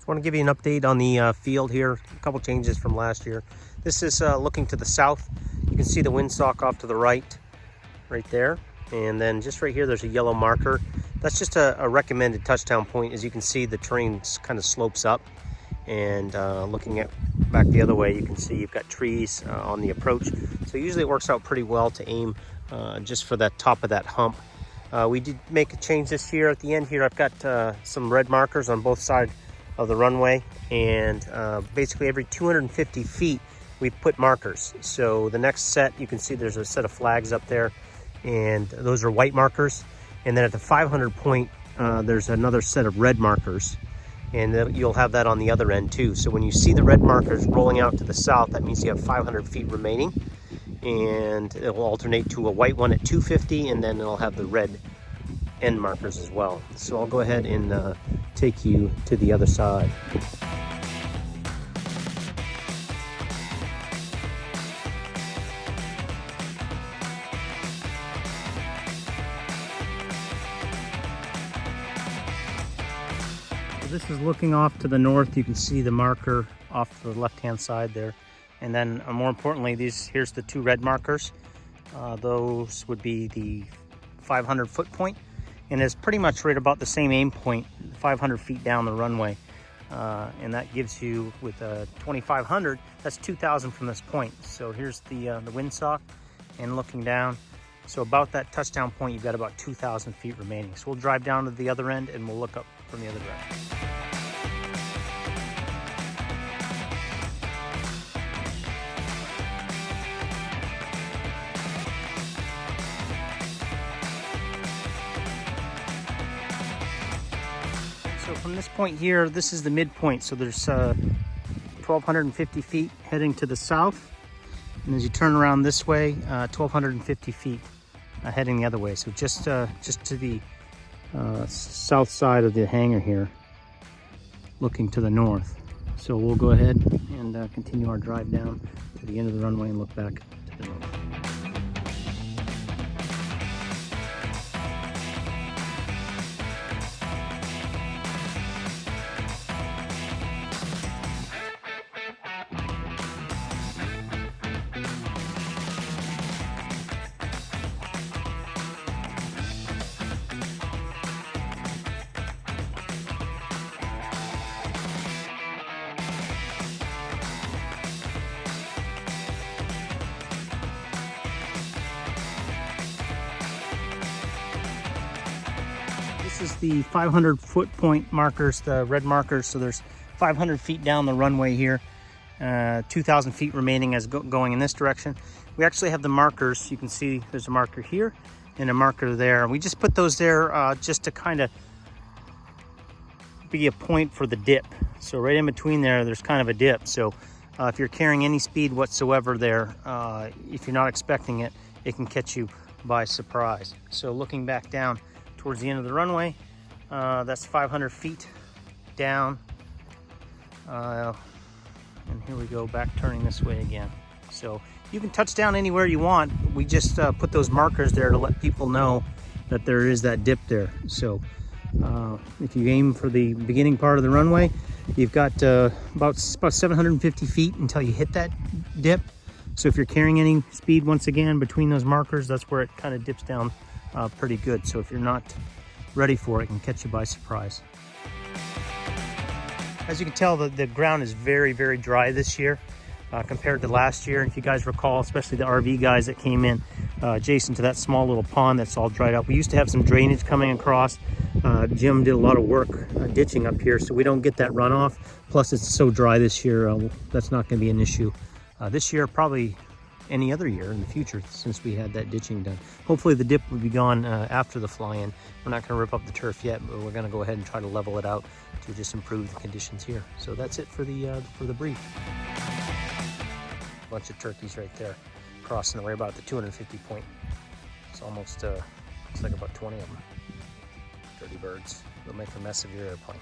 Just want to give you an update on the field here. A couple changes from last year. This is looking to the south. You can see the windsock off to the right there. And then just right here, there's a yellow marker. That's just a recommended touchdown point. As you can see, the terrain kind of slopes up. And looking at back the other way, you can see you've got trees on the approach. So usually it works out pretty well to aim just for that top of that hump. We did make a change this year. At the end here, I've got some red markers on both sides of the runway, and basically every 250 feet we've put markers. So the next set, you can see there's a set of flags up there, and those are white markers. And then at the 500 point, there's another set of red markers, and you'll have that on the other end too. So when you see the red markers rolling out to the south, that means you have 500 feet remaining, and it will alternate to a white one at 250, and then it'll have the red end markers as well. So I'll go ahead and take you to the other side. This is looking off to the north. You can see the marker off to the left-hand side there. And then more importantly, here's the two red markers. Those would be the 500 foot point, and it's pretty much right about the same aim point, 500 feet down the runway. And that gives you, with a 2500, that's 2,000 from this point. So here's the windsock, and looking down, so about that touchdown point, you've got about 2,000 feet remaining. So we'll drive down to the other end and we'll look up from the other direction. So from this point here, this is the midpoint. So there's 1,250 feet heading to the south. And as you turn around this way, 1,250 feet heading the other way. So just to the south side of the hangar here, looking to the north. So we'll go ahead and continue our drive down to the end of the runway and look back to the north. This is the 500 foot point markers, the red markers. So there's 500 feet down the runway here, 2,000 feet remaining as going in this direction. We actually have the markers. You can see there's a marker here and a marker there. We just put those there just to kind of be a point for the dip. So right in between there, there's kind of a dip. So if you're carrying any speed whatsoever there, if you're not expecting it, it can catch you by surprise. So looking back down towards the end of the runway, that's 500 feet down. And here we go, back turning this way again. So you can touch down anywhere you want. We just put those markers there to let people know that there is that dip there. So if you aim for the beginning part of the runway, you've got about 750 feet until you hit that dip. So if you're carrying any speed, once again, between those markers, that's where it kind of dips down pretty good. So if you're not ready for it, it can catch you by surprise. As you can tell, the ground is very, very dry this year compared to last year. And if you guys recall, especially the RV guys that came in adjacent to that small little pond that's all dried up, we used to have some drainage coming across. Jim did a lot of work ditching up here, so we don't get that runoff. Plus it's so dry this year, that's not going to be an issue this year, probably any other year in the future, since we had that ditching done. Hopefully the dip will be gone after the fly-in. We're not going to rip up the turf yet, but we're going to go ahead and try to level it out to just improve the conditions here. So that's it for the brief. Bunch of turkeys right there crossing the way about the 250 point. It's almost looks like about 20 of them. Dirty birds. They'll make a mess of your airplane.